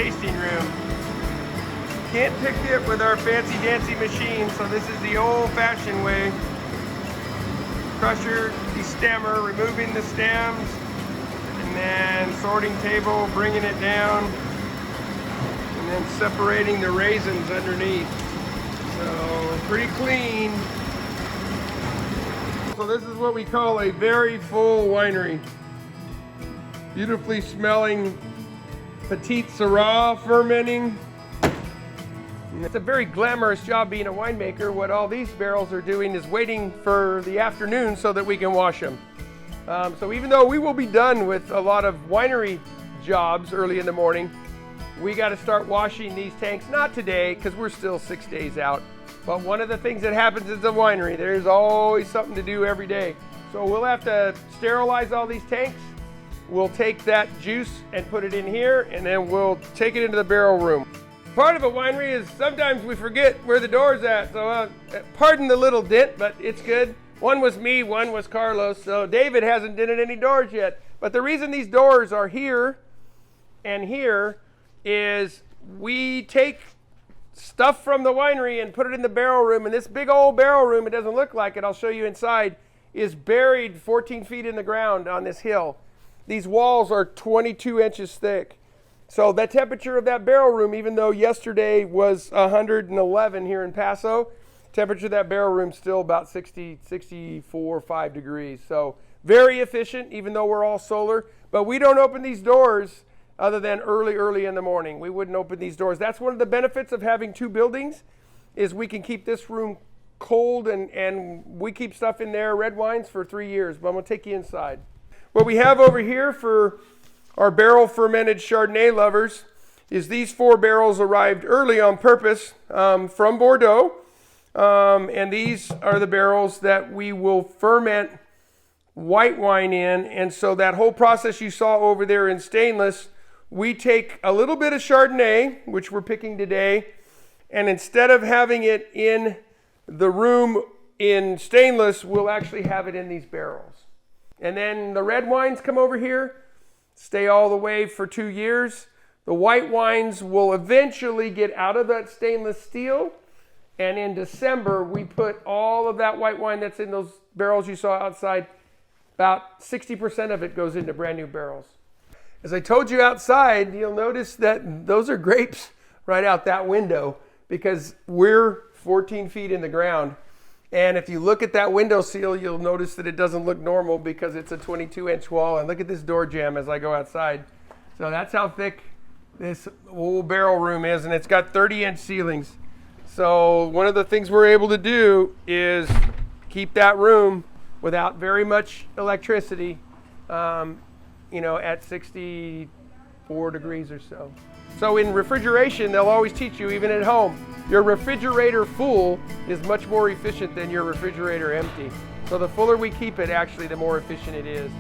tasting room. Can't pick it with our fancy dancy machine, so this is the old-fashioned way. Crusher, destemmer, removing the stems, and then sorting table, bringing it down, and then separating the raisins underneath. So pretty clean. So this is what we call a very full winery. Beautifully smelling Petite Sarah fermenting. It's a very glamorous job being a winemaker. What all these barrels are doing is waiting for the afternoon so that we can wash them. So even though we will be done with a lot of winery jobs early in the morning, we got to start washing these tanks, not today because we're still 6 days out. But one of the things that happens is a winery. There's always something to do every day. So we'll have to sterilize all these tanks. We'll take that juice and put it in here, and then we'll take it into the barrel room. Part of a winery is sometimes we forget where the door's at, so pardon the little dent, but it's good. One was me, one was Carlos, so David hasn't dented any doors yet. But the reason these doors are here and here is we take stuff from the winery and put it in the barrel room, and this big old barrel room, it doesn't look like it, I'll show you inside, is buried 14 feet in the ground on this hill. These walls are 22 inches thick. So the temperature of that barrel room, even though yesterday was 111 here in Paso, temperature of that barrel room is still about 64, 5 degrees. So very efficient, even though we're all solar. But we don't open these doors other than early in the morning. We wouldn't open these doors. That's one of the benefits of having two buildings, is we can keep this room cold, and we keep stuff in there, red wines, for 3 years. But I'm going to take you inside. What we have over here for our barrel fermented Chardonnay lovers is these 4 barrels arrived early on purpose from Bordeaux. And these are the barrels that we will ferment white wine in. And so that whole process you saw over there in stainless, we take a little bit of Chardonnay, which we're picking today, and instead of having it in the room in stainless, we'll actually have it in these barrels. And then the red wines come over here, stay all the way for 2 years. The white wines will eventually get out of that stainless steel. And in December, we put all of that white wine that's in those barrels you saw outside, about 60% of it goes into brand new barrels. As I told you outside, you'll notice that those are grapes right out that window because we're 14 feet in the ground. And if you look at that window seal, you'll notice that it doesn't look normal because it's a 22-inch wall. And look at this door jamb as I go outside. So that's how thick this old barrel room is, and it's got 30-inch ceilings. So one of the things we're able to do is keep that room without very much electricity, at 64 degrees or so. So in refrigeration, they'll always teach you, even at home, your refrigerator full is much more efficient than your refrigerator empty. So the fuller we keep it, actually, the more efficient it is.